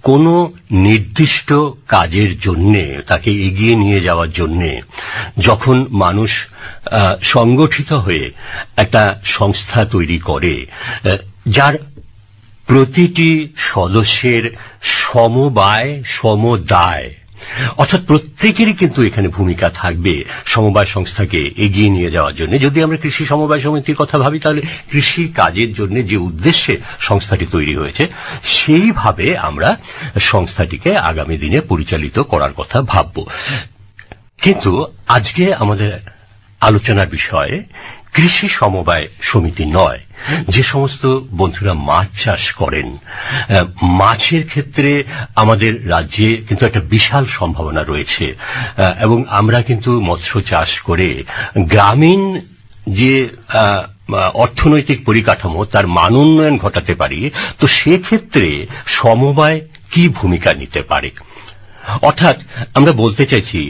কোনো নির্দিষ্ট কাজের জন্যে, তাকে এগিয়ে নিয়ে যাওয়ার জন্যে যখন মানুষ সংগঠিত হয়ে একটা সংস্থা তৈরি করে, যার প্রতিটি সদস্যের সমবায় সমদায়, অর্থাৎ প্রত্যেকেরই কিন্তু এখানে ভূমিকা থাকবে সমবায় সংস্থাকে এগিয়ে নিয়ে যাওয়ার জন্য। যদি আমরা কৃষি সমবায় সমিতির কথা ভাবি, তাহলে কৃষি কাজের জন্য যে উদ্দেশ্যে সংস্থাটি তৈরি হয়েছে, সেইভাবে আমরা সংস্থাটিকে আগামী দিনে পরিচালিত করার কথা ভাবব। কিন্তু আজকে আমাদের আলোচনার বিষয় কৃষি সমবায় সমিতি নয়। যে সমস্ত বন্ধুরা মাছ চাষ করেন, মাছের ক্ষেত্রে আমাদের রাজ্যে কিন্তু একটা বিশাল সম্ভাবনা রয়েছে, এবং আমরা কিন্তু মৎস্য চাষ করে গ্রামীণ যে অর্থনৈতিক পরিকাঠামো, তার মানোন্নয়ন ঘটাতে পারি। তো সেক্ষেত্রে সমবায় কি ভূমিকা নিতে পারে? অর্থাৎ আমরা বলতে চাইছি,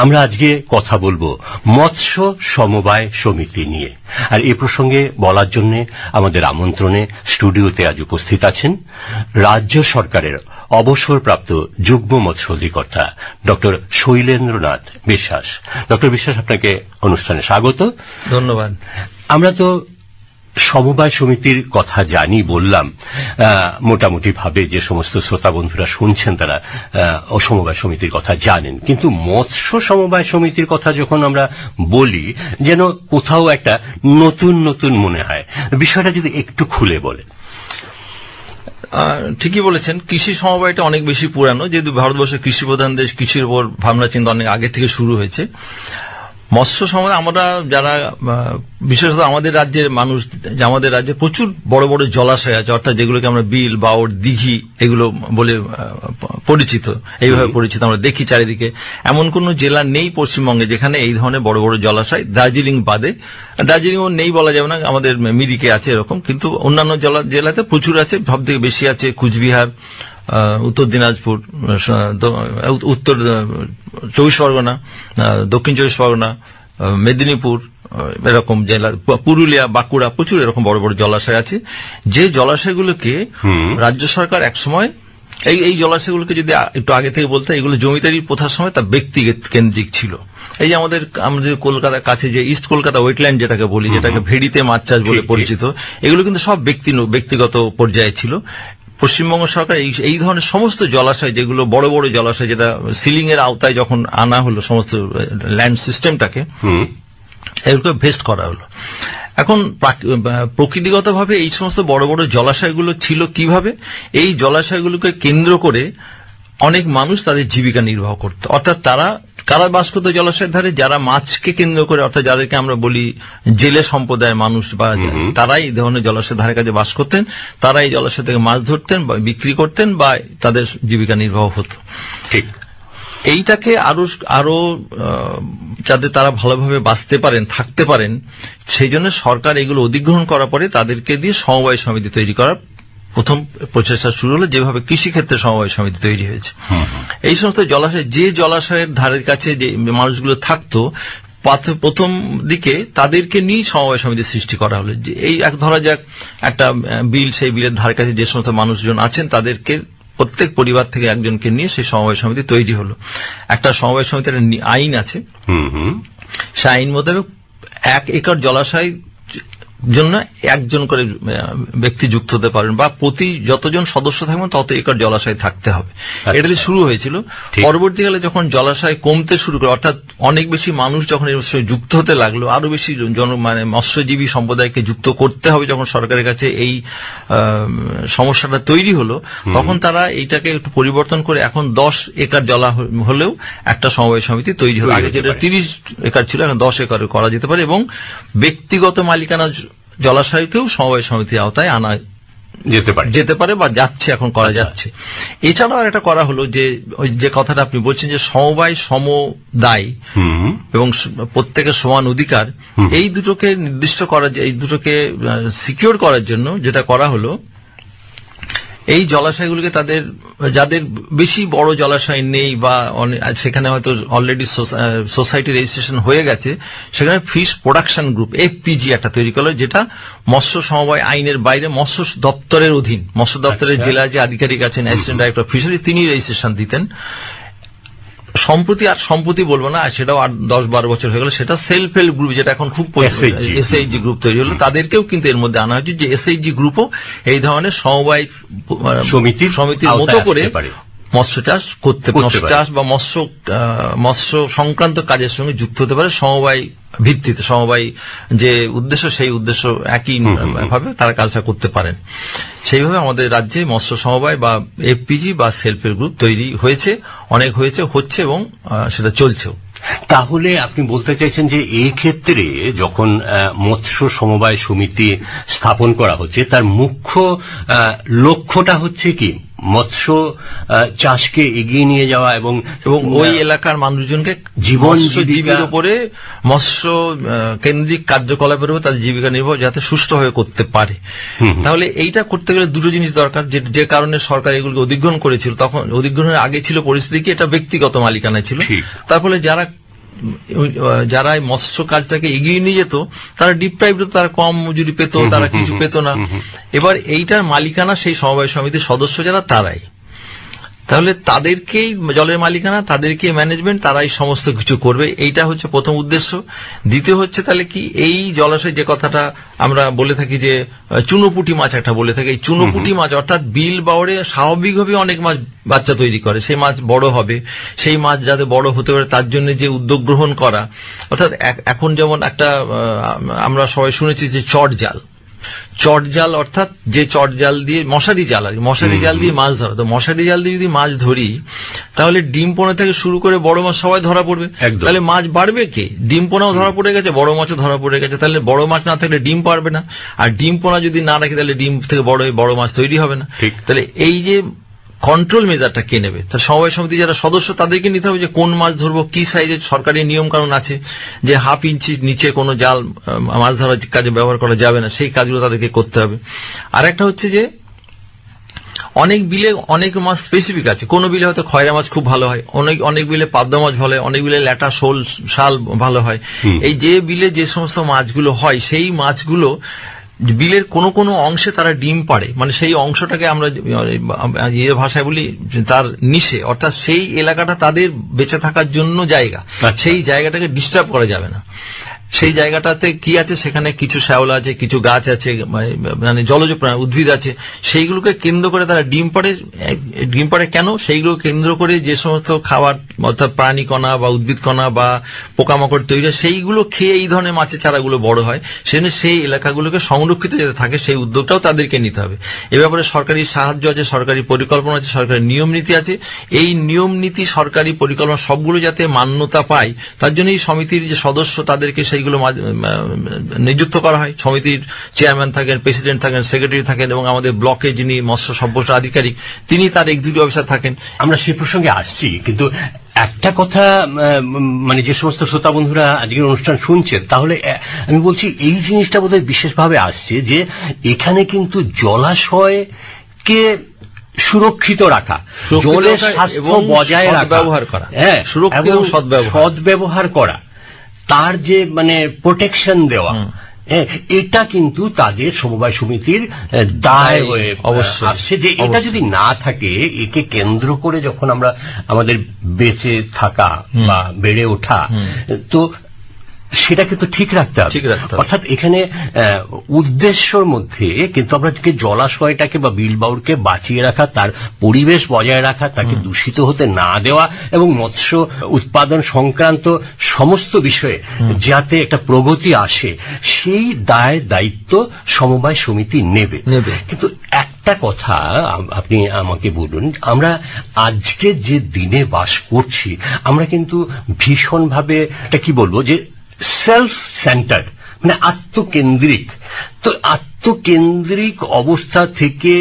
আমরা আজকে কথা বলবো মৎস্য সমবায় সমিতি নিয়ে। আর এ প্রসঙ্গে বলার জন্য আমাদের আমন্ত্রণে স্টুডিওতে আজ উপস্থিত আছেন রাজ্য সরকারের অবসরপ্রাপ্ত যুগ্ম মৎস্য অধিকর্তা ডক্টর শৈলেন্দ্রনাথ বিশ্বাস। ডক্টর বিশ্বাস, আপনাকে অনুষ্ঠানে স্বাগত। ধন্যবাদ। আমরা তো সমবায় সমিতির কথা জানি, বললাম মোটামুটি ভাবে যে সমস্ত শ্রোতা বন্ধুরা শুনছেন তারা সমবায় সমিতির কথা জানেন, কিন্তু মৎস্য সমবায় সমিতির কথা যখন আমরা বলি, যেন কোথাও একটা নতুন নতুন মনে হয়। বিষয়টা যদি একটু খুলে বলে। ঠিকই বলেছেন, কৃষি সমবায়টা অনেক বেশি পুরানো, যেহেতু ভারতবর্ষের কৃষি প্রধান দেশ, কৃষির উপর ভাবনা চিন্তা অনেক আগে থেকে শুরু হয়েছে। মৎস্য সমবায় আমরা যারা, বিশেষত আমাদের রাজ্যের মানুষ, আমাদের রাজ্যে প্রচুর বড় বড় জলাশয় আছে, অর্থাৎ যেগুলোকে আমরা বিল, বাওড়, দিঘি এগুলো বলে পরিচিত, এইভাবে পরিচিত আমরা দেখি চারিদিকে। এমন কোন জেলা নেই পশ্চিমবঙ্গে যেখানে এই ধরনের বড় বড় জলাশয়, দার্জিলিং বাদে। দার্জিলিংও নেই বলা যাবে না, আমাদের মিরিকে আছে এরকম, কিন্তু অন্যান্য জেলাতে প্রচুর আছে। সব থেকে বেশি আছে কুচবিহার, উত্তর দিনাজপুর, উত্তর 24 পরগনা, দক্ষিণ 24 পরগনা, মেদিনীপুর, এরকম জেলা, পুরুলিয়া, বাঁকুড়া, প্রচুর এরকম বড় বড় জলাশয় আছে। যে জলাশয়গুলোকে রাজ্য সরকার একসময়, এই জলাশয়গুলোকে যদি একটু আগে থেকে বলতে, এগুলো জমিদারি প্রথার সময় তা ব্যক্তি কেন্দ্রিক ছিল। এই যে আমাদের কলকাতার কাছে যে ইস্ট কলকাতা ওয়েটল্যান্ড যেটাকে বলি, যেটাকে ভেড়িতে মাছ চাষ বলে পরিচিত, এগুলো কিন্তু সব ব্যক্তিগত পর্যায়ে ছিল। পশ্চিমবঙ্গ সরকার এই ধরনের সমস্ত জলাশয়, যেগুলো বড় বড় জলাশয়, যেটা সিলিং এর আওতায় যখন আনা হলো সমস্ত ল্যান্ড সিস্টেমটাকে, এগুলোকে ভেস্ট করা হলো। এখন প্রকৃতিগতভাবে এই সমস্ত বড় বড় জলাশয়গুলো ছিল কিভাবে? এই জলাশয়গুলোকে কেন্দ্র করে অনেক মানুষ তাদের জীবিকা নির্বাহ করত। অর্থাৎ কারা বাস করতো জলাশয়ের ধারে? যারা মাছকে কেন্দ্র করে, অর্থাৎ যাদেরকে আমরা বলি জেলে সম্প্রদায়ের মানুষ, বা তারাই এই ধরনের জলাশয়ের ধারে কাছে বাস করতেন। তারা এই জলাশয় থেকে মাছ ধরতেন বা বিক্রি করতেন, বা তাদের জীবিকা নির্বাহ হতো। ঠিক এইটাকে আরো যাতে তারা ভালোভাবে বাঁচতে পারেন, থাকতে পারেন, সেই জন্য সরকার এগুলো অধিগ্রহণ করার পরে তাদেরকে দিয়ে সমবায় সমিতি তৈরি করার প্রথম প্রচেষ্টা শুরু হলো, যেভাবে কৃষিক্ষেত্রে সমবায় সমিতি তৈরি হয়েছে। এই সমস্ত জলাশয়, যে জলাশয়ের ধারের কাছে যে মানুষগুলো থাকতো, প্রথম দিকে তাদেরকে নিয়ে সমবায় সমিতি সৃষ্টি করা হলো। যে এই ধরা যাক একটা বিল, সেই বিলের ধারের কাছে যে সমস্ত মানুষজন আছেন, তাদেরকে প্রত্যেক পরিবার থেকে একজনকে নিয়ে সেই সমবায় সমিতি তৈরি হলো। একটা সমবায় সমিতির আইন আছে, সেই আইন মোতাবেক 1 একর জলাশয় জন্য একজন করে ব্যক্তি যুক্ত হতে পারেন, বা প্রতি যতজন সদস্য থাকবেন তত একর জলাশয় থাকতে হবে। এটা দিয়ে শুরু হয়েছিল। পরবর্তীকালে যখন জলাশয় কমতে শুরু করে, অর্থাৎ অনেক বেশি মানুষ যখন এর সঙ্গে যুক্ত হতে লাগলো, আরো বেশি মৎস্যজীবী সম্প্রদায়কে যুক্ত করতে হবে, যখন সরকারের কাছে এই সমস্যাটা তৈরি হলো, তখন তারা এইটাকে একটু পরিবর্তন করে এখন 10 একর জলা হলেও একটা সমবায় সমিতি তৈরি হলো। আগে যেটা 30 একর ছিল, এখন 10 একর করা যেতে পারে, এবং ব্যক্তিগত মালিকানা জলাশয়কেও সমবায় সমিতির আওতায় আনা যেতে পারে বা যাচ্ছে, এখন করা যাচ্ছে। এছাড়াও একটা করা হলো যে কথাটা আপনি বলছেন, যে সমবায় সমদায় এবং প্রত্যেকের সমান অধিকার, এই দুটোকে নির্দিষ্ট করা, এই দুটোকে সিকিউর করার জন্য যেটা করা হলো, এই জলাশয়গুলোকে তাদের যাদের বেশি বড় জলাশয় নেই বা সেখানে হয়তো অলরেডি সোসাইটি রেজিস্ট্রেশন হয়ে গেছে, সেখানে ফিশ প্রোডাকশন গ্রুপ এফপিজি একটা তৈরি করলো, যেটা মৎস্য সমবায় আইনের বাইরে মৎস্য দপ্তরের অধীন। মৎস্য দপ্তরের জেলা যে আধিকারিক আছেন, অ্যাসিস্ট্যান্ট ডাইরেক্টর অফ ফিশারিজ, তিনি রেজিস্ট্রেশন দিতেন। সম্প্রতি বলবো না, সেটাও 8-10-12 বছর হয়ে গেল, সেটা সেলফ হেল্প গ্রুপ, যেটা এখন খুব এসএইচজি গ্রুপ তৈরি হলো, তাদেরকেও কিন্তু এর মধ্যে আনা হয়েছে, যে এসএইচজি গ্রুপও এই ধরনের সমবায় সমিতির মতো করে মৎস্য চাষ মৎস্য চাষ বা মৎস্য সংক্রান্ত কাজের সঙ্গে যুক্ত হতে পারে সমবায় ভিত্তিতে। সমবায় যে উদ্দেশ্য, সেই উদ্দেশ্য একই ভাবে তারা কাজটা করতে পারেন। সেইভাবে আমাদের রাজ্যে মৎস্য সমবায় বা এফপিজি বা সেলফ হেল্প গ্রুপ তৈরি হয়েছে, অনেক হয়েছে, হচ্ছে এবং সেটা চলছেও। তাহলে আপনি বলতে চাইছেন যে এই ক্ষেত্রে যখন মৎস্য সমবায় সমিতি স্থাপন করা হচ্ছে, তার মুখ্য লক্ষ্যটা হচ্ছে কি? মৎস্য চাষকে এগিয়ে নিয়ে যাওয়া এবং ওই এলাকার মানুষজনকে জীবনের উপরে মৎস্য কেন্দ্রিক কার্যকলাপের উপর তাদের জীবিকা নির্ভর যাতে সুষ্ঠুভাবে করতে পারে। তাহলে এইটা করতে গেলে দুটো জিনিস দরকার, যে কারণে সরকার এগুলোকে অধিগ্রহণ করেছিল। তখন অধিগ্রহণের আগে ছিল পরিস্থিতি কি, এটা ব্যক্তিগত মালিকানায় ছিল। তার ফলে যারা মৎস্য কাজটাকে এগিয়ে নিয়ে যেত, তারা ডিপ্রাইভ হতো, তারা কম মজুরি পেত, তারা কিছু পেত না। এবার এইটার মালিকানা সেই সমবায় সমিতির সদস্য যারা, তারাই। তাহলে তাদেরকেই জলের মালিকানা, তাদেরকে ম্যানেজমেন্ট, তারাই সমস্ত কিছু করবে। এইটা হচ্ছে প্রথম উদ্দেশ্য। দ্বিতীয় হচ্ছে তাহলে কি, এই জলাশয় যে কথাটা আমরা বলে থাকি যে চুনোপুঁটি মাছ একটা বলে থাকি, এই চুনোপুঁটি মাছ অর্থাৎ বিল বাওড়ে স্বাভাবিকভাবে অনেক মাছ বাচ্চা তৈরি করে, সেই মাছ বড় হবে, সেই মাছ যাতে বড় হতে পারে তার জন্য যে উদ্যোগ গ্রহণ করা। অর্থাৎ এখন যেমন একটা আমরা সবাই শুনেছি যে চটজাল, অর্থাৎ যে চটজাল দিয়ে মশারি জাল দিয়ে মাছ ধরা। তো মশারি জাল দিয়ে যদি মাছ ধরি, তাহলে ডিম পোনা থেকে শুরু করে বড় মাছ সবাই ধরা পড়বে। তাহলে মাছ বাড়বে কে? ডিম পোনাও ধরা পড়ে গেছে, বড় মাছও ধরা পড়ে গেছে। তাহলে বড় মাছ না থাকলে ডিম পারবে না, আর ডিম পোনা যদি না রাখে তাহলে ডিম থেকে বড় মাছ তৈরি হবে না। তাহলে এই যে কন্ট্রোল মেজারটা কে নেবে? তার সমবায় সমিতি যারা সদস্য, তাদেরকে নিতে হবে যে কোন মাছ ধরবো, কি সাইজের সরকারি নিয়ম কানুন আছে, যে 1/2 ইঞ্চি নিচে কোনো জাল মাছ ধরার কাজে ব্যবহার করা যাবে না, সেই কাজগুলো তাদেরকে করতে হবে। আর একটা হচ্ছে যে অনেক বিলে অনেক মাছ স্পেসিফিক আছে। কোন বিলে হয়তো খয়রা মাছ খুব ভালো হয়, অনেক বিলে পাবদা মাছ ভালো হয়, অনেক বিলে ল্যাটা, শোল, শাল ভালো হয়। এই যে বিলে যে সমস্ত মাছগুলো হয়, সেই মাছগুলো বিলের কোনো অংশে তারা ডিম পাড়ে, মানে সেই অংশটাকে আমরা ভাষায় বলি তার নিশে, অর্থাৎ সেই এলাকাটা তাদের বেঁচে থাকার জন্য জায়গা, সেই জায়গাটাকে ডিস্টার্ব করা যাবে না। সেই জায়গাটাতে কি আছে, সেখানে কিছু শ্যাওলা আছে, কিছু গাছ আছে, মানে জলজ উদ্ভিদ আছে, সেইগুলোকে কেন্দ্র করে তারা ডিম পাড়ে কেন? সেইগুলো কেন্দ্র করে যে সমস্ত খাবার, অর্থাৎ প্রাণী কণা বা উদ্ভিদ কণা বা পোকামাকড় তৈরি হয়, সেইগুলো খেয়ে এই ধরনের মাছের চারাগুলো বড় হয়। সেজন্য সেই এলাকাগুলোকে সংরক্ষিত যাতে থাকে, সেই উদ্যোগটাও তাদেরকে নিতে হবে। এ ব্যাপারে সরকারি সাহায্য আছে, সরকারি পরিকল্পনা আছে, সরকারি নিয়ম নীতি আছে। এই নিয়ম নীতি, সরকারি পরিকল্পনা সবগুলো যাতে মান্যতা পায়, তার জন্য এই সমিতির যে সদস্য, তাদেরকে সেইগুলো নিযুক্ত করা হয়। সমিতির চেয়ারম্যান থাকেন, প্রেসিডেন্ট থাকেন, সেক্রেটারি থাকেন, এবং আমাদের ব্লকে যিনি মৎস্য সম্প্রসারণ আধিকারিক, তিনি তার এক্সিকিউটিভ অফিসার থাকেন। আমরা সে প্রসঙ্গে আসছি, কিন্তু একটা কথা, মানে যে সমস্ত শ্রোতা বন্ধুরা আজকের অনুষ্ঠান শুনছেন, তাহলে আমি বলছি এই জিনিসটা বোধহয় বিশেষভাবে আসছে যে এখানে কিন্তু জলাশয়কে সুরক্ষিত রাখা, জলের স্বাস্থ্য বজায় রাখা, ব্যবহার করা, সদ্ব্যবহার করা, তার যে মানে প্রোটেকশন দেওয়া, এটা কিন্তু তাদের সমবায় সমিতির দায় হয়ে আসছে। যে এটা যদি না থাকে, একে কেন্দ্র করে যখন আমরা আমাদের বেঁচে থাকা বা বেড়ে ওঠা, তো সেটাকে তো ঠিক রাখতে হবে। অর্থাৎ এখানে উদ্দেশ্যর মধ্যে কিন্তু আমরা জলাশয়টাকে বা বিলবাউরকে বাঁচিয়ে রাখা, তার পরিবেশ বজায় রাখা, তাকে দূষিত হতে না দেওয়া, এবং মৎস্য উৎপাদন সংক্রান্ত সমস্ত বিষয়ে যাতে একটা প্রগতি আসে, সেই দায়িত্ব সমবায় সমিতি নেবে। কিন্তু একটা কথা আপনি আমাকে বলুন, আমরা আজকে যে দিনে বাস করছি, আমরা কিন্তু ভীষণভাবে এটা কি বলবো, যে সেলফ সেন্টার্ড, মানে আত্মকেন্দ্রিক। তো আত্মকেন্দ্রিক অবস্থা থেকে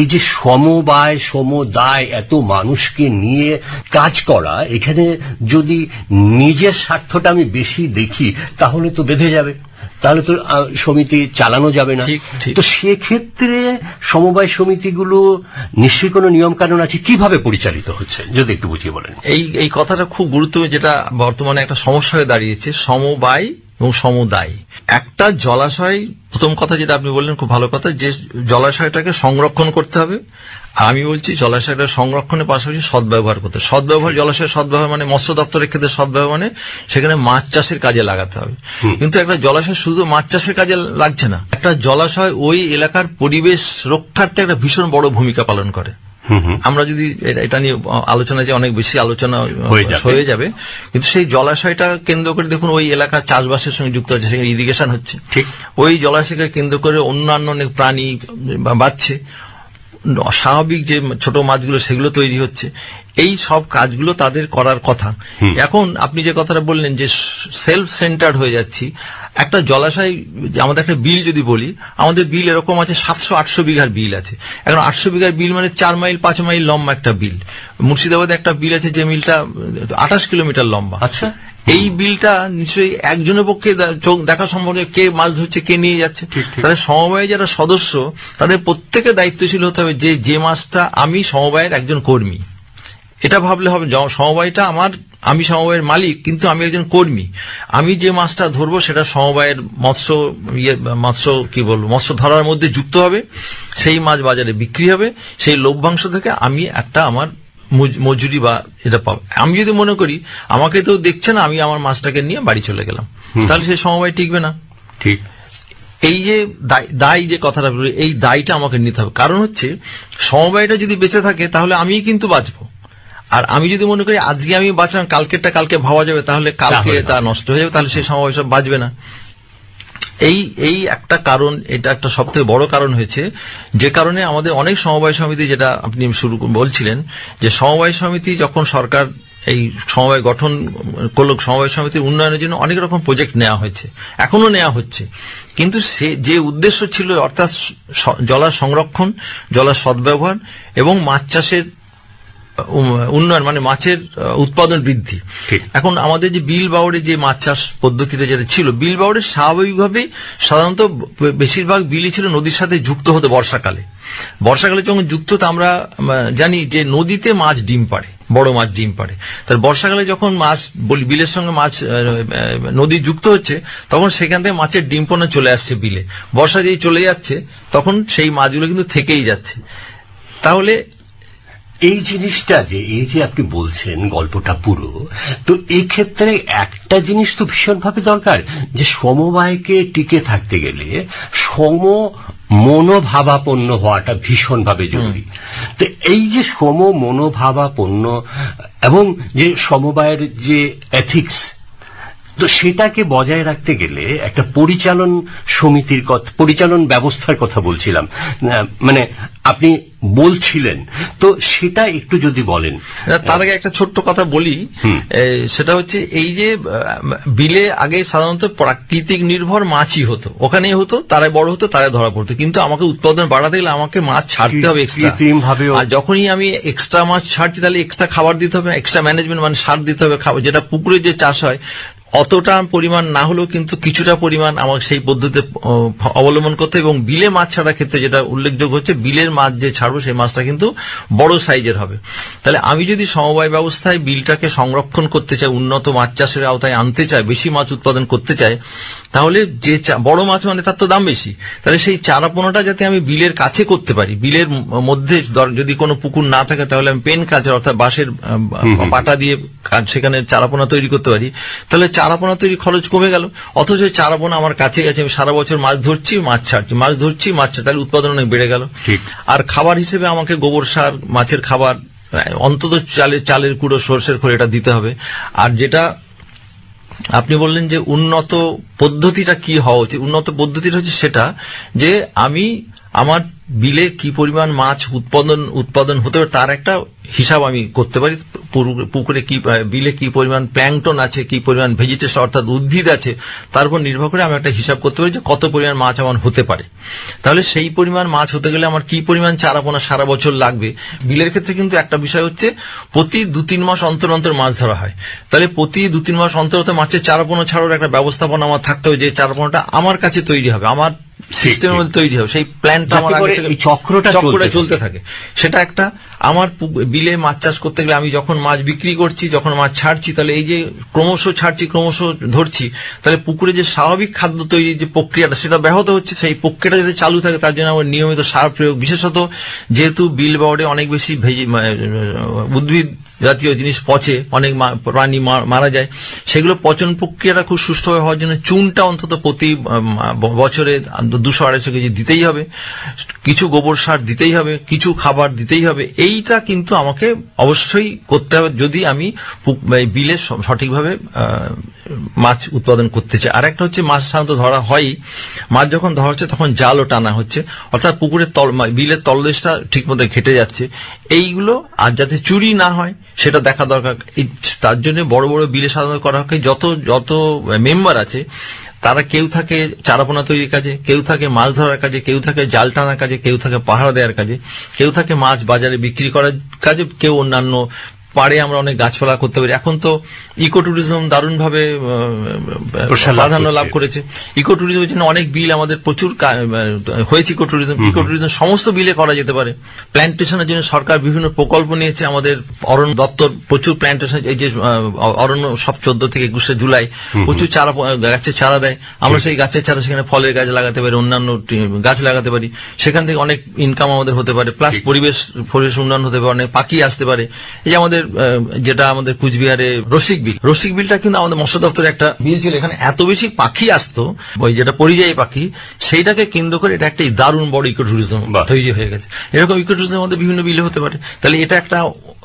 এই যে সমবায় সমুদায়, এত মানুষকে নিয়ে কাজ করা, এখানে যদি নিজের স্বার্থটা আমি বেশি দেখি, তাহলে তো বেঁধে যাবে। তাহলে তো সমিতি চালানো যাবে না। ঠিক, ঠিক। তো সেক্ষেত্রে সমবায় সমিতিগুলো নিশ্চয়ই কোনো নিয়ম কানুন আছে, কিভাবে পরিচালিত হচ্ছে যদি একটু বুঝিয়ে বলেন। এই কথাটা খুব গুরুত্বপূর্ণ, যেটা বর্তমানে একটা সমস্যা হয়ে দাঁড়িয়েছে, সমবায় এবং সমুদায়। একটা জলাশয়, প্রথম কথা যেটা আপনি বললেন খুব ভালো কথা, যে জলাশয়টাকে সংরক্ষণ করতে হবে। আমি বলছি জলাশয়টা সংরক্ষণের পাশাপাশি সদ্ব্যবহার করতে। সদ্ব্যবহার, জলাশয়ের সদ্ব্যবহার মানে মৎস্য দপ্তরের ক্ষেত্রে সদ্ব্যবহার মানে সেখানে মাছ চাষের কাজে লাগাতে হবে। কিন্তু একটা জলাশয় শুধু মাছ চাষের কাজে লাগছে না, একটা জলাশয় ওই এলাকার পরিবেশ রক্ষার্থে একটা ভীষণ বড় ভূমিকা পালন করে। আমরা যদি এটা নিয়ে আলোচনা, যে অনেক বেশি আলোচনা হয়ে যাবে, কিন্তু সেই জলাশয়টা কেন্দ্র করে দেখুন ওই এলাকা চাষবাসের সঙ্গে যুক্ত আছে, সেখানে ইরিগেশন হচ্ছে, ঠিক ওই জলাশয়কে কেন্দ্র করে অন্যান্য অনেক প্রাণী বাড়ছে, স্বাভাবিক যে ছোট মাছগুলো সেগুলো তৈরি হচ্ছে, এই সব কাজগুলো তাদের করার কথা। এখন আপনি যে কথাটা বললেন যে সেলফ সেন্টার্ড হয়ে যাচ্ছি, একটা জলাশয়, আমাদের একটা বিল যদি বলি, আমাদের বিল এরকম আছে 700-800 বিঘার বিল আছে। এখন 800 বিঘার বিল মানে 4 মাইল 5 মাইল লম্বা একটা বিল। মুর্শিদাবাদে একটা বিল আছে যে মিলটা 28 কিলোমিটার লম্বা। আচ্ছা, এই বিলটা নিশ্চয়ই একজনের পক্ষে চোখ দেখা সম্ভব নয়, কে মাছ ধরছে, কে নিয়ে যাচ্ছে। তাহলে সমবায়ে যারা সদস্য, তাদের প্রত্যেকের দায়িত্বশীল হতে হবে যে মাছটা, আমি সমবায়ের একজন কর্মী, এটা ভাবলে হবে। সমবায়টা আমার, আমি সমবায়ের মালিক কিন্তু আমি একজন কর্মী। আমি যে মাছটা ধরবো সেটা সমবায়ের মৎস্য ধরার মধ্যে যুক্ত হবে, সেই মাছ বাজারে বিক্রি হবে, সেই লভ্যাংশ থেকে আমি একটা আমার মজুরি বা এটা পাবো। আমি যদি মনে করি আমাকে তো দেখছে না, আমি আমার মাছটাকে নিয়ে বাড়ি চলে গেলাম, তাহলে সেই সমবায় টিকবে না। ঠিক এই যে দায় যে কথাটা বলি, এই দায়টা আমাকে নিতে হবে। কারণ হচ্ছে সমবায়টা যদি বেঁচে থাকে তাহলে আমিই কিন্তু বাঁচবো। আর আমি যদি মনে করি আজকে আমি বাঁচলাম, কালকেরটা কালকে ভাবা যাবে, তাহলে কালকে এটা নষ্ট হয়ে যাবে, তাহলে সেই সমবায় সব বাঁচবে না। এই একটা কারণ, এটা একটা সবথেকে বড় কারণ হয়েছে, যে কারণে আমাদের অনেক সমবায় সমিতি, যেটা আপনি শুরু বলছিলেন, যে সমবায় সমিতি যখন সরকার এই সমবায় গঠন করল, সমবায় সমিতির উন্নয়নের জন্য অনেক রকম প্রজেক্ট নেওয়া হয়েছে, এখনো নেওয়া হচ্ছে, কিন্তু সে যে উদ্দেশ্য ছিল, অর্থাৎ জলা সংরক্ষণ, জলা সদ্ব্যবহার এবং মাছ চাষের উন্নয়ন, মানে মাছের উৎপাদন বৃদ্ধি। এখন আমাদের যে বিল বাউড়ে যে মাছ চাষ পদ্ধতিটা যেটা ছিল, বিল বাউড়ে স্বাভাবিকভাবে সাধারণত বেশিরভাগ বিলই ছিল নদীর সাথে যুক্ত হতো বর্ষাকালে। বর্ষাকালে যখন যুক্ত হতো, আমরা জানি যে নদীতে মাছ ডিম পাড়ে, বড় মাছ ডিম পাড়ে। তার বর্ষাকালে যখন মাছ বিলের সঙ্গে মাছ নদী যুক্ত হচ্ছে, তখন সেখান থেকে মাছের ডিম পোনা চলে আসছে বিলে। বর্ষা যেই চলে যাচ্ছে, তখন সেই মাছগুলো কিন্তু থেকেই যাচ্ছে। তাহলে এই জিনিসটা এই যে আপনি বলছেন গল্পটা পুরো, তো এই ক্ষেত্রে একটা জিনিস তো ভীষণভাবে দরকার, যে সমবায়কে টিকে থাকতে গেলে মনোভাবাপন্ন হওয়াটা ভীষণভাবে জরুরি। তো এই যে মনোভাবাপন্ন এবং যে সমবায়ের যে এথিক্স, তো সেটাকে বজায় রাখতে গেলে একটা পরিচালন সমিতির কথা, পরিচালন ব্যবস্থার কথা বলছিলাম, মানে আপনি বলছিলেন, তো সেটা একটু যদি বলেন। তার আগে একটা ছোট্ট কথা বলি, সেটা হচ্ছে এই যে বিলে আগে সাধারণত প্রাকৃতিক নির্ভর মাছই হতো, ওখানেই হতো, তারাই বড় হতো, তারাই ধরা পড়তো। কিন্তু আমাকে উৎপাদন বাড়াতে গেলে আমাকে মাছ ছাড়তে হবে এক্সট্রা, আর যখনই আমি এক্সট্রা মাছ ছাড়ছি, তাহলে এক্সট্রা খাবার দিতে হবে, এক্সট্রা ম্যানেজমেন্ট মানে সার দিতে হবে, যেটা পুকুরে যে চাষ হয় অতটা পরিমাণ না হলেও কিন্তু কিছুটা পরিমাণ আমাকে সেই পদ্ধতিতে অবলম্বন করতে। এবং বিলে মাছ ছাড়ার ক্ষেত্রে যেটা উল্লেখযোগ্য হচ্ছে, বিলের মাছ যে ছাড়বো সেই মাছটা কিন্তু বড় সাইজের হবে। তাহলে আমি যদি সমবায় ব্যবস্থায় বিলটাকে সংরক্ষণ করতে চাই, উন্নত মাছ চাষের আওতায় আনতে চাই, বেশি মাছ উৎপাদন করতে চাই, তাহলে যে বড় মাছ মানে তার তো দাম বেশি, তাহলে সেই চারাপোনাটা যাতে আমি বিলের কাছে করতে পারি, বিলের মধ্যে যদি কোনো পুকুর না থাকে, তাহলে আমি পেন কাঁচের অর্থাৎ বাঁশের পাটা দিয়ে সেখানে চারাপোনা তৈরি করতে পারি, তাহলে চারাপোনা তৈরি খরচ কমে গেল। অথচ চারাপোনা আমার কাছে গেছে, আমি সারা বছর মাছ ধরছি, মাছ ছাড়ছি, মাছ ধরছি, মাছ ছাড়ছি, তাহলে উৎপাদন অনেক বেড়ে গেল। আর খাবার হিসেবে আমাকে গোবর সার, মাছের খাবার, অন্তত চালের কুড়ো, সর্ষের খোল এটা দিতে হবে। আর যেটা আপনি বললেন যে উন্নত পদ্ধতিটা কি হওয়া উচিত, উন্নত পদ্ধতিটা হচ্ছে সেটা যে আমি আমার বিলে কি পরিমাণ মাছ উৎপাদন হতে পারে তার একটা হিসাব আমি করতে পারি। পুকুরে কি বিলে কি পরিমাণ প্ল্যাঙ্কটন আছে, কি পরিমাণ ভেজিটেশন অর্থাৎ উদ্ভিদ আছে, তার উপর নির্ভর করে আমি একটা হিসাব করতে পারি যে কত পরিমাণ মাছ আমার হতে পারে। তাহলে সেই পরিমাণ মাছ হতে গেলে আমার কি পরিমাণ চারাপোনা সারা বছর লাগবে। বিলের ক্ষেত্রে কিন্তু একটা বিষয় হচ্ছে প্রতি 2-3 মাস অন্তর অন্তর মাছ ধরা হয়। তাহলে প্রতি 2-3 মাস অন্তর অন্তর মাছের চারাপোনা ছাড়ার একটা ব্যবস্থাপনা আমার থাকতে হবে, যে চারাপোনাটা আমার কাছে তৈরি হবে, আমার সিস্টেমের মধ্যে তৈরি হবে, সেই প্ল্যানটা আমার আগে থেকে চক্রটা চলতে থাকে। সেটা একটা আমার বিলে মাছ চাষ করতে গেলে আমি যখন মাছ বিক্রি করছি, যখন মাছ ছাড়ছি, তাহলে এই যে ক্রমশ ছাড়ছি ক্রমশ ধরছি, তাহলে পুকুরে যে স্বাভাবিক খাদ্য তৈরির যে প্রক্রিয়াটা সেটা ব্যাহত হচ্ছে। সেই প্রক্রিয়াটা যাতে চালু থাকে তার জন্য আমার নিয়মিত সার প্রয়োগ, বিশেষত যেহেতু বিল বাওয়ার্ডে অনেক বেশি উদ্ভিদ জাতীয় জিনিস পচে, অনেক প্রাণী মারা যায়, সেগুলো পচন প্রক্রিয়াটা খুব সুষ্ঠুভাবে হওয়ার জন্য চুনটা অন্তত প্রতি বছরে 200-250 কেজি দিতেই হবে, কিছু গোবর সার দিতেই হবে, কিছু খাবার দিতেই হবে। এইটা কিন্তু আমাকে অবশ্যই করতে হবে যদি আমি বিলে সঠিকভাবে মাছ উৎপাদন করতে চাই। আর একটা হচ্ছে মাছ সাধারণত ধরা হয়, মাছ যখন ধরা হচ্ছে তখন জালও টানা হচ্ছে, অর্থাৎ পুকুরের বিলের তলদেশটা ঠিক মতো ঘেটে যাচ্ছে। এইগুলো আর যাতে চুরি না হয় সেটা দেখা দরকার। তার জন্য বড় বড় বিলে সাধারণত করা হয় যত মেম্বার আছে তারা কেউ থাকে চারাপোনা তৈরির কাজে, কেউ থাকে মাছ ধরার কাজে, কেউ থাকে জাল টানার কাজে, কেউ থাকে পাহারা দেওয়ার কাজে, কেউ থাকে মাছ বাজারে বিক্রি করার কাজে, কেউ অন্যান্য পাড়ে আমরা অনেক গাছপালা করতে পারি। এখন তো ইকো ট্যুরিজম দারুণভাবে প্রাধান্য লাভ করেছে। ইকো ট্যুরিজমের জন্য অনেক বিল আমাদের প্রচুর হয়েছে। ইকো ট্যুরিজম সমস্ত বিলে করা যেতে পারে। প্ল্যান্টেশনের জন্য সরকার বিভিন্ন প্রকল্প নিয়েছে, আমাদের অরণ্য দপ্তর প্রচুর প্ল্যান্টেশন, এই যে অরণ্য সব 14 থেকে 21 জুলাই প্রচুর গাছের চারা দেয়। আমরা সেই গাছের চারা সেখানে ফলের গাছ লাগাতে পারি, অন্যান্য গাছ লাগাতে পারি, সেখান থেকে অনেক ইনকাম আমাদের হতে পারে, প্লাস পরিবেশ উন্নয়ন হতে পারে, অনেক পাখি আসতে পারে। এই যে আমাদের যেটা আমাদের কুচবিহারে রসিক বিলটা কিন্তু আমাদের মৎস্য দপ্তরের একটা বিল ছিল, এখানে এত বেশি পাখি আসতো, ওই যেটা পরিযায়ী পাখি, সেইটাকে কেন্দ্র করে এটা একটা দারুণ বড় ইকো ট্যুরিজম তৈরি হয়ে গেছে। এরকম ইকো ট্যুরিজমের মধ্যে বিভিন্ন বিল হতে পারে, তাহলে এটা একটা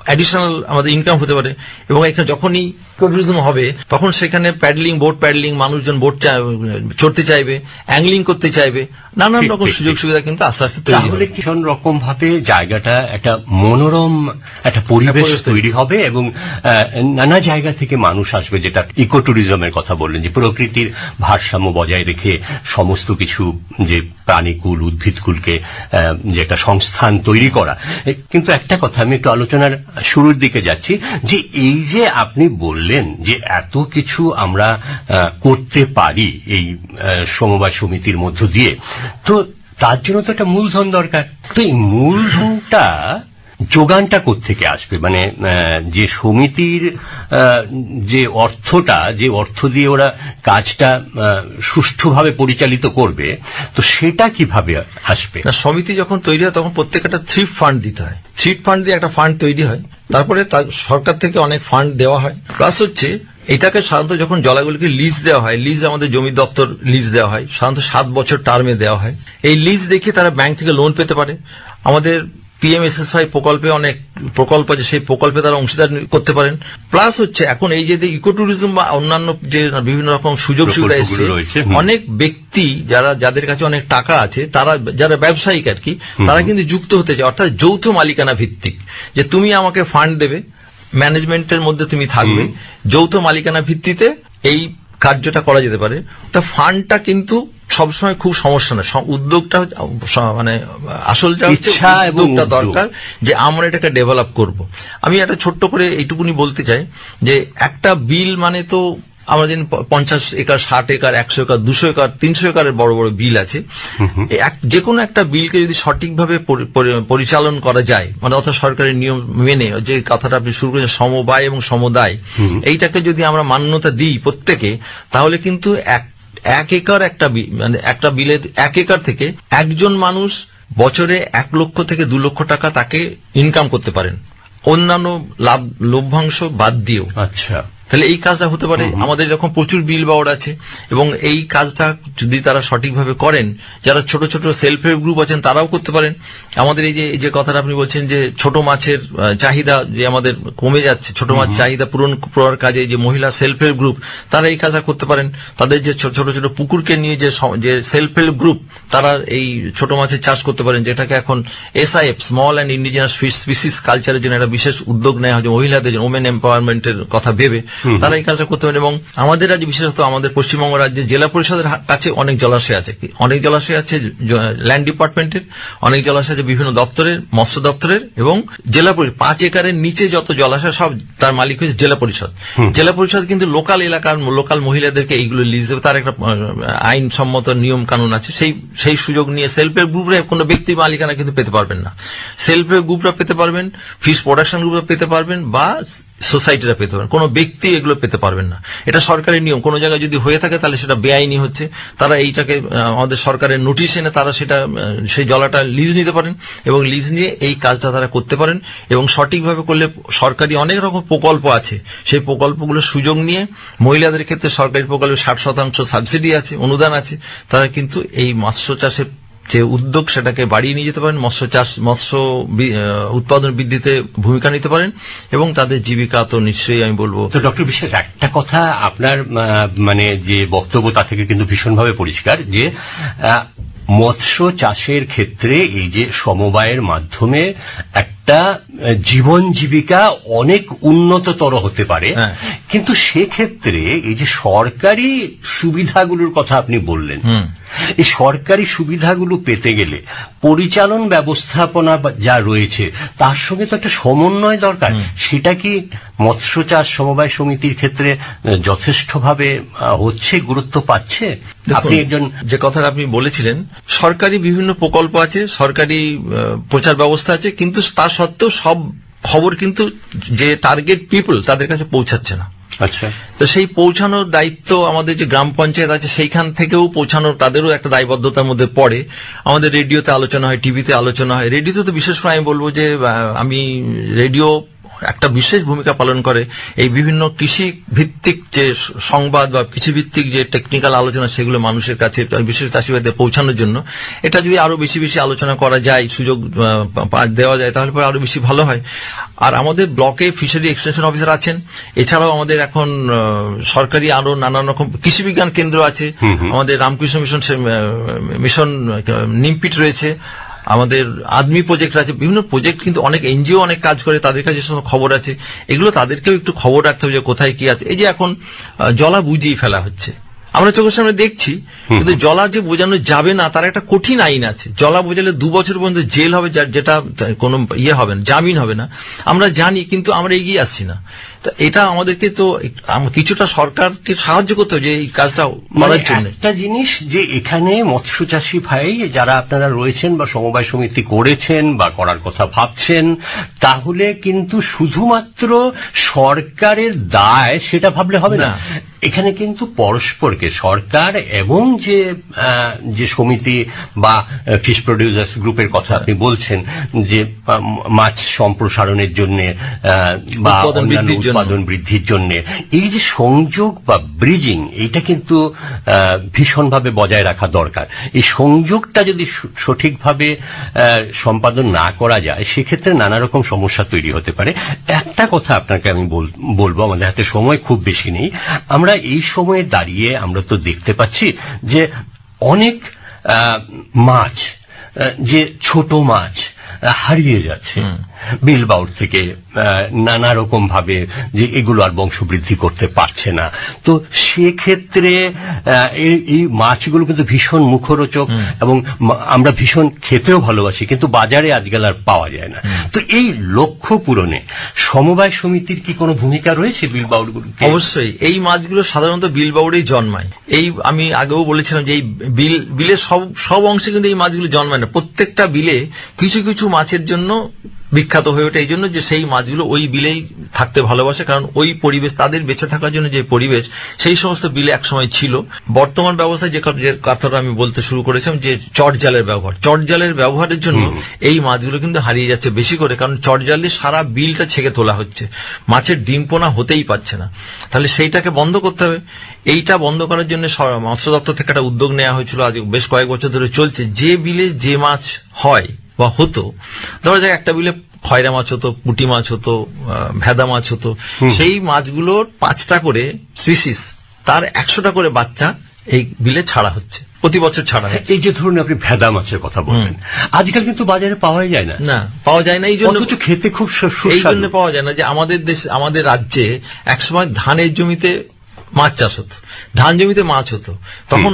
অ্যাডিশনাল আমাদের ইনকাম হতে পারে। এবং এখানে যখনই ইকো ট্যুরিজম হবে তখন সেখানে বোট প্যাডলিং মানুষজন বোট চড়তে চাইবে, অ্যাংলিং করতে চাইবে, নানান রকম সুযোগ সুবিধা কিন্তু আস্তে আস্তে তৈরি হবে। ভীষণ রকম ভাবে জায়গাটা একটা মনোরম একটা পরিবেশ তৈরি হবে এবং নানা জায়গা থেকে মানুষ আসবে, যেটা ইকো ট্যুরিজমের কথা বললেন, যে প্রকৃতির ভারসাম্য বজায় রেখে সমস্ত কিছু যে প্রাণীকুল উদ্ভিদকুলকে যে একটা সংস্থান তৈরি করা। কিন্তু একটা কথা, আমি একটু আলোচনার শুরুর দিকে যাচ্ছি, যে এই যে আপনি বললেন যে এত কিছু আমরা করতে পারি এই সমবায় সমিতির মধ্য দিয়ে, তো তার জন্য তো একটা মূলধন দরকার। তো এই মূলধনটা যোগানটা কোত্থেকে আসবে? মানে যে সমিতির যে অর্থ দিয়ে ওরা কাজটা সুষ্ঠুভাবে পরিচালিত করবে, তো সেটা কিভাবে আসবে? সমিতি যখন তৈরি হয় তখন প্রত্যেকটা থ্রিফট ফান্ড দিতে হয়, থ্রিফট ফান্ড দিয়ে একটা ফান্ড তৈরি হয়, তারপরে সরকার থেকে অনেক ফান্ড দেওয়া হয়। প্লাস হচ্ছে এটাকে সাধারণত যখন জলাগুলিকে লিজ দেওয়া হয়, লিজ আমাদের জমি দপ্তর লিজ দেওয়া হয়, সাধারণত 7 বছর টার্মে দেওয়া হয়। এই লিজ দেখে তারা ব্যাংক থেকে লোন পেতে পারে। আমাদের PMSSY প্রকল্পে অনেক প্রকল্প আছে, সেই প্রকল্পে তারা অংশীদার করতে পারেন। প্লাস হচ্ছে এখন এই যে ইকো ট্যুরিজম বা অন্যান্য যে বিভিন্ন রকম সুযোগ সুবিধা এসেছে, অনেক ব্যক্তি যাদের কাছে অনেক টাকা আছে, তারা যারা ব্যবসায়িক আর কি, তারা কিন্তু যুক্ত হতে চায়, অর্থাৎ যৌথ মালিকানা ভিত্তিক, যে তুমি আমাকে ফান্ড দেবে, ম্যানেজমেন্টের মধ্যে তুমি থাকবে, যৌথ মালিকানা ভিত্তিতে এই কার্যটা করা যেতে পারে। তা ফান্ডটা কিন্তু সবসময় খুব সমস্যা না, উদ্যোগটা মানে আসলটা উদ্যোগটা দরকার যে আমরা এটাকে ডেভেলপ করব। আমি একটা ছোট্ট করে এইটুকুনি বলতে চাই যে একটা বিল মানে তো আমরা জানি 50 একর, 60 একর, 100 একর, 200 একর, 300 একরের বড় বড় বিল আছে। যে কোনো একটা বিলকে যদি সঠিকভাবে পরিচালন করা যায়, মানে অর্থাৎ সরকারের নিয়ম মেনে, যে কথাটা আপনি শুরু করেছেন সমবায় এবং সমুদায়, এইটাকে যদি আমরা মান্যতা দিই প্রত্যেকে, তাহলে কিন্তু এক একর মানে একটা বিলের 1 একর থেকে একজন মানুষ বছরে 1 লক্ষ থেকে 2 লক্ষ টাকা তাকে ইনকাম করতে পারেন, অন্যান্য লভ্যাংশ বাদ দিয়েও। আচ্ছা, তাহলে এই কাজটা হতে পারে। আমাদের এরকম প্রচুর বিল বাউড আছে, এবং এই কাজটা যদি তারা সঠিকভাবে করেন, যারা ছোট ছোট সেলফ হেল্প গ্রুপ আছেন তারাও করতে পারেন। আমাদের এই যে কথাটা আপনি বলছেন যে ছোট মাছের চাহিদা যে আমাদের কমে যাচ্ছে, ছোট মাছ চাহিদা পূরণ করার কাজে যে মহিলা সেলফ হেল্প গ্রুপ তারা এই কাজটা করতে পারেন। তাদের যে ছোট ছোট পুকুরকে নিয়ে যে সেলফ হেল্প গ্রুপ তারা এই ছোট মাছের চাষ করতে পারেন, যেটাকে এখন SIF small and indigenous fish species কালচারের জন্য একটা বিশেষ উদ্যোগ নেওয়া হয়েছে মহিলাদের জন্য, ওমেন এম্পাওয়ারমেন্টের কথা ভেবে তারা এই কাজটা করতে পারেন। এবং আমাদের রাজ্যে বিশেষত আমাদের পশ্চিমবঙ্গ রাজ্যে জেলা পরিষদের কাছে অনেক জলাশয় আছে, অনেক জলাশয় আছে ল্যান্ড ডিপার্টমেন্টের, অনেক জলাশয় আছে বিভিন্ন দপ্তরের, মৎস্য দপ্তরের, এবং জেলা পরিষদ 5 একরের নিচে যত জলাশয় সব তার মালিক হচ্ছে জেলা পরিষদ। জেলা পরিষদ কিন্তু লোকাল এলাকার লোকাল মহিলাদেরকে এইগুলো লিজ দেবে, তার একটা আইনসম্মত নিয়ম কানুন আছে। সেই সুযোগ নিয়ে সেলফ হেল্প গ্রুপরা কোনো ব্যক্তি মালিকানা কিন্তু পেতে পারবেন না, সেলফ হেল্প গ্রুপরা পেতে পারবেন, ফিশ প্রোডাকশন গ্রুপরা পেতে পারবেন, বা সোসাইটিরা পেতে পারেন, কোনো ব্যক্তি এগুলো পেতে পারবেন না। এটা সরকারের নিয়ম। কোনো জায়গায় যদি হয়ে থাকে তাহলে সেটা বেআইনি হচ্ছে। তারা এইটাকে আমাদের সরকারের নোটিশ এনে তারা সেটা সেই জলাটা লিজ নিতে পারেন, এবং লিজ নিয়ে এই কাজটা তারা করতে পারেন। এবং সঠিকভাবে করলে সরকারি অনেক রকম প্রকল্প আছে, সেই প্রকল্পগুলোর সুযোগ নিয়ে মহিলাদের ক্ষেত্রে সরকারি প্রকল্পে 60% সাবসিডি আছে, অনুদান আছে। তারা কিন্তু এই মৎস্য চাষের যে উদ্যোগ সেটাকে বাড়িয়ে নিয়ে যেতে পারেন, মৎস্য উৎপাদন বৃদ্ধিতে ভূমিকা নিতে পারেন, এবং তাদের জীবিকা তো নিশ্চয়ই আমি বলবো। তো ডক্টর বিশ্বাস, একটা কথা আপনার মানে যে বক্তব্য তা থেকে কিন্তু ভীষণভাবে পরিষ্কার যে মৎস্য চাষের ক্ষেত্রে এই যে সমবায়ের মাধ্যমে একটা জীবন জীবিকা অনেক উন্নততর হতে পারে, কিন্তু সেক্ষেত্রে এই যে সরকারি সুবিধাগুলোর কথা আপনি বললেন, এই সরকারি সুবিধাগুলো পেতে গেলে পরিচালন ব্যবস্থাপনা যা রয়েছে তার সঙ্গে তো একটা সমন্বয় দরকার। সেটা কি মৎস্য চাষ সমবায় সমিতির ক্ষেত্রে যথেষ্টভাবে হচ্ছে, গুরুত্ব পাচ্ছে? আপনি একজন যে কথাটা আপনি বলেছিলেন, সরকারি বিভিন্ন প্রকল্প আছে, সরকারি প্রচার ব্যবস্থা আছে, কিন্তু তা সত্ত্বেও সব খবর কিন্তু যে টার্গেট পিপল তাদের কাছে পৌঁছাচ্ছে না। আচ্ছা, তো সেই পৌঁছানোর দায়িত্ব আমাদের যে গ্রাম পঞ্চায়েত আছে সেইখান থেকেও পৌঁছানোর তাদেরও একটা দায়বদ্ধতার মধ্যে পড়ে। আমাদের রেডিওতে আলোচনা হয়, টিভিতে আলোচনা হয়। রেডিওতে তো বিশেষ করে আমি বলবো যে আমি রেডিও একটা বিশেষ ভূমিকা পালন করে এই বিভিন্ন কৃষি ভিত্তিক যে সংবাদ বা কৃষি ভিত্তিক যে টেকনিক্যাল আলোচনা সেগুলো মানুষের কাছে বিশেষ চাষিবাদের পৌঁছানোর জন্য। এটা যদি আরো বেশি বেশি আলোচনা করা যায়, সুযোগ দেওয়া যায়, তাহলে পরে আরো বেশি ভালো হয়। আর আমাদের ব্লকে ফিশারি এক্সটেনশন অফিসার আছেন, এছাড়াও আমাদের এখন সরকারি আরো নানান রকম কৃষি বিজ্ঞান কেন্দ্র আছে, আমাদের রামকৃষ্ণ মিশন নিমপিট রয়েছে, আমাদের আদমি প্রজেক্ট আছে, বিভিন্ন প্রজেক্ট কিন্তু অনেক এনজিও অনেক কাজ করে, তাদের কাছে খবর আছে। এগুলো তাদেরকেও একটু খবর রাখতে হবে যে কোথায় কি আছে। এই যে এখন জলা বুঝিয়ে ফেলা হচ্ছে, আমরা চোখের সামনে দেখছি, কিন্তু জলা যে বোঝানো যাবে না তার একটা কঠিন আইন আছে। জলা বোঝালে 2 বছর পর্যন্ত জেল হবে, যেটা কোনো হবে না, জামিন হবে না। আমরা জানি, কিন্তু আমরা এগিয়ে আসছি না। এটা আমাদেরকে তো কিছুটা সরকারকে সাহায্য করতে হবে যে এই কাজটা করার জন্য। একটা জিনিস যে এখানে মৎস্য চাষী ভাই যারা আপনারা রয়েছেন বা সমবায় সমিতি করেছেন বা করার কথা ভাবছেন, তাহলে কিন্তু শুধুমাত্র সরকারের দায় সেটা ভাবলে হবে না। এখানে কিন্তু পরস্পরকে সরকার এবং যে সমিতি বা ফিশ প্রডিউসার্স গ্রুপের কথা আপনি বলছেন যে মাছ সম্প্রসারণের জন্য বা উৎপাদন বৃদ্ধির জন্য, এই যে সংযোগ বা ব্রিজিং, এইটা কিন্তু ভীষণভাবে বজায় রাখা দরকার। এই সংযোগটা যদি সঠিকভাবে সম্পাদন না করা যায় সেক্ষেত্রে নানা রকম সমস্যা তৈরি হতে পারে। একটা কথা আপনাকে আমি বলবো, আমাদের হাতে সময় খুব বেশি নেই। আমরা এই সময়ে দাঁড়িয়ে আমরা তো দেখতে পাচ্ছি যে অনেক মাছ, যে ছোট মাছ হারিয়ে যাচ্ছে বিল বাউড থেকে, নানা রকম ভাবে যে এগুলো আর বংশবৃদ্ধি করতে পারছে না। তো সেক্ষেত্রে এই মাছগুলো কিন্তু ভীষণ মুখরোচক এবং আমরা ভীষণ খেতেও ভালোবাসি, কিন্তু বাজারে আজকাল আর পাওয়া যায় না। তো এই লক্ষ্য পূরণে সমবায় সমিতির কি কোনো ভূমিকা রয়েছে বিল বাউডগুলো? অবশ্যই। এই মাছগুলো সাধারণত বিল বাউডেই জন্মায়। এই আমি আগেও বলেছিলাম যে এই বিলের সব অংশে কিন্তু এই মাছগুলো জন্মায় না। প্রত্যেকটা বিলে কিছু কিছু মাছের জন্য বিখ্যাত হয়ে ওঠে এই জন্য যে সেই মাছগুলো ওই বিলেই থাকতে ভালোবাসে, কারণ ওই পরিবেশ তাদের বেঁচে থাকার জন্য যে পরিবেশ সেই সমস্ত বিলে একসময় ছিল। বর্তমান ব্যবস্থায় যে কথাটা আমি বলতে শুরু করেছিলাম যে চটজালের ব্যবহার, চটজালের ব্যবহারের জন্য এই মাছগুলো কিন্তু হারিয়ে যাচ্ছে বেশি করে, কারণ চটজাল দিয়ে সারা বিলটা ছেঁকে তোলা হচ্ছে, মাছের ডিম পোনা হতেই পারছে না। তাহলে সেইটাকে বন্ধ করতে হবে। এইটা বন্ধ করার জন্য মৎস্য দপ্তর থেকে একটা উদ্যোগ নেওয়া হয়েছিল, আজ বেশ কয়েক বছর ধরে চলছে। যে বিলে যে মাছ হয় বা হতো, ধরা যাক একটা বিলে খয়রা মাছ হতো, পুঁটি মাছ হতো, ভেদা মাছ হতো, সেই মাছগুলোর 5টা করে স্পিসিস, তার 100টা করে বাচ্চা এই বিলে ছাড়া হচ্ছে, প্রতি বছর ছাড়া হচ্ছে। এই যে ধরুন আপনি ভেদা মাছের কথা বললেন, আজকাল কিন্তু বাজারে পাওয়াই যায় না। না, পাওয়া যায় না, এই জন্য খেতে খুব এই জন্য পাওয়া যায় না যে আমাদের দেশ, আমাদের রাজ্যে একসময় ধানের জমিতে মাছ চাষ হতো, ধান জমিতে মাছ হতো, তখন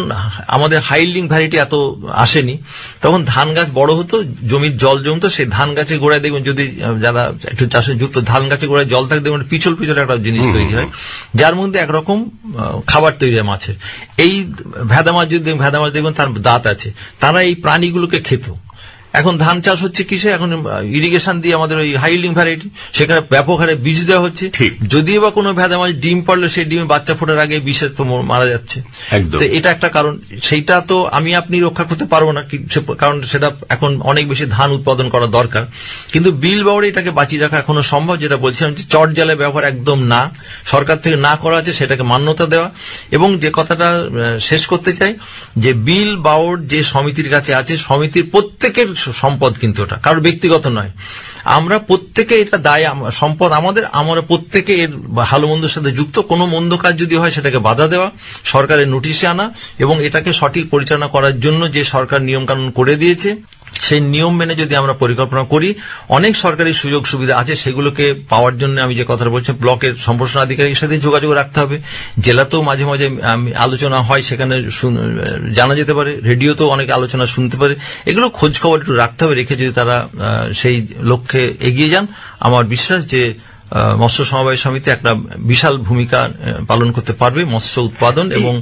আমাদের হাইল্ডিং ভ্যারাইটি এত আসেনি, তখন ধান গাছ বড় হতো, জমির জল জমতো, সেই ধান গাছের গোড়ায় দেখবেন, যদি যারা একটু চাষে যুক্ত, ধান গাছের গোড়ায় জল থাকে দেখবেন পিছল পিছল একটা জিনিস তৈরি হয়, যার মধ্যে একরকম খাবার তৈরি হয় মাছের। এই ভেদা মাছ যদি ভেদা মাছ দেখবেন তার দাঁত আছে, তারা এই প্রাণীগুলোকে খেত। এখন ধান চাষ হচ্ছে কিসে, এখন ইরিগেশন দিয়ে আমাদের ওই হাইল্ডিং ভ্যারাইটি, সেখানে ব্যাপক হারে বীজ দেওয়া হচ্ছে। যদিও বা কোনো ভেদা মাছ ডিম পারলে সেই ডিমে বাচ্চা ফোটার আগে বিষে তো মারা যাচ্ছে। তো এটা একটা কারণ, সেইটা তো আমি আপনি রক্ষা করতে পারবো না, কারণ সেটা এখন অনেক বেশি ধান উৎপাদন করা দরকার, কিন্তু বিল বাউরে এটাকে বাঁচিয়ে রাখা এখনো সম্ভব। যেটা বলছিলাম যে চট জালের ব্যবহার একদম না, সরকার থেকে না করা আছে সেটাকে মান্যতা দেওয়া। এবং যে কথাটা শেষ করতে চাই যে বিল বাউর যে সমিতির কাছে আছে, সমিতির প্রত্যেকের সম্পদ, কিন্তু ওটা কারোর ব্যক্তিগত নয়। আমরা প্রত্যেকে এটা দায়, সম্পদ আমাদের, আমরা প্রত্যেকে এর ভালো মন্দের সাথে যুক্ত। কোনো মন্দ কাজ যদি হয় সেটাকে বাধা দেওয়া, সরকারের নোটিশে আনা, এবং এটাকে সঠিক পরিচালনা করার জন্য যে সরকার নিয়ম কানুন করে দিয়েছে সেই নিয়ম মেনে যদি আমরা পরিকল্পনা করি, অনেক সরকারি সুযোগ সুবিধা আছে, সেগুলোকে পাওয়ার জন্য আমি যে কথাটা বলছি, ব্লকের সম্প্রসারণ আধিকারিকের সাথে যোগাযোগ রাখতে হবে। জেলাতেও মাঝে মাঝে আলোচনা হয়, সেখানে জানা যেতে পারে, রেডিওতেও অনেক আলোচনা শুনতে পারে। এগুলো খোঁজ খবর একটু রাখতে হবে, রেখে যদি তারা সেই লক্ষ্যে এগিয়ে যান, আমার বিশ্বাস যে মৎস্য সমবায় সমিতি একটা বিশাল ভূমিকা পালন করতে পারবে মৎস্য উৎপাদন এবং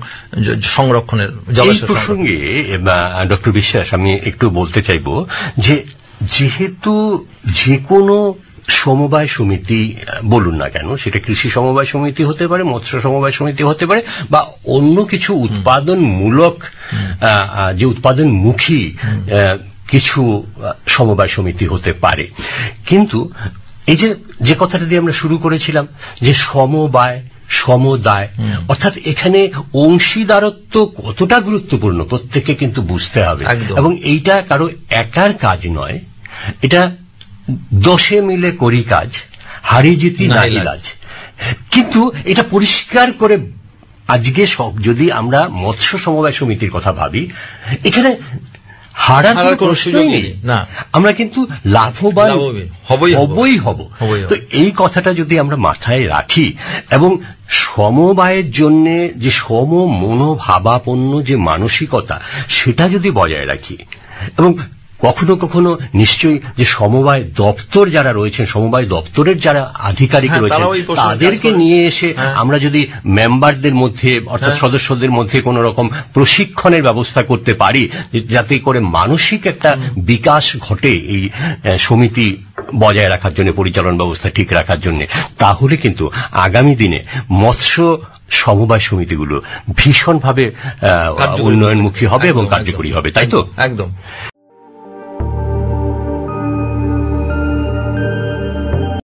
সংরক্ষণের। জলাশয় প্রসঙ্গে ডক্টর বিশ্বাস, আমি একটু বলতে চাইব যে যেহেতু যে কোনো সমবায় সমিতি বলুন না কেন, সেটা কৃষি সমবায় সমিতি হতে পারে, মৎস্য সমবায় সমিতি হতে পারে, বা অন্য কিছু উৎপাদনমূলক যে উৎপাদনমুখী কিছু সমবায় সমিতি হতে পারে, কিন্তু এই যে কথাটা দিয়ে আমরা শুরু করেছিলাম যে সমবায় সমদায়, অর্থাৎ এখানে অংশীদারত্ব কতটা গুরুত্বপূর্ণ প্রত্যেককে কিন্তু বুঝতে হবে। এবং এইটা কারো একার কাজ নয়, এটা 10 মিলে করি কাজ, হারি জিতি নাহি লাজ। কিন্তু এটা পরিষ্কার করে আজকে যদি আমরা মৎস্য সমবায় সমিতির কথা ভাবি, এখানে হারার কোনো সুযোগ নেই, আমরা কিন্তু লাভবান হবই হব। তো এই কথাটা যদি আমরা মাথায় রাখি এবং সমবায়ের জন্য যে সম মনোভাবাপন্ন যে মানসিকতা, সেটা যদি বজায় রাখি, এবং কখনো কখনো নিশ্চয়ই যে সমবায় দপ্তর যারা রয়েছেন, সমবায় দপ্তরের যারা আধিকারিক রয়েছেন, তাদেরকে নিয়ে এসে আমরা যদি মেম্বারদের মধ্যে অর্থাৎ সদস্যদের মধ্যে কোন রকম প্রশিক্ষণের ব্যবস্থা করতে পারি, যাতে করে মানসিক একটা বিকাশ ঘটে এই সমিতি বজায় রাখার জন্য, পরিচালন ব্যবস্থা ঠিক রাখার জন্য, তাহলে কিন্তু আগামী দিনে মৎস্য সমবায় সমিতিগুলো ভীষণভাবে উন্নয়নমুখী হবে এবং কার্যকরী হবে, তাই তো? একদম।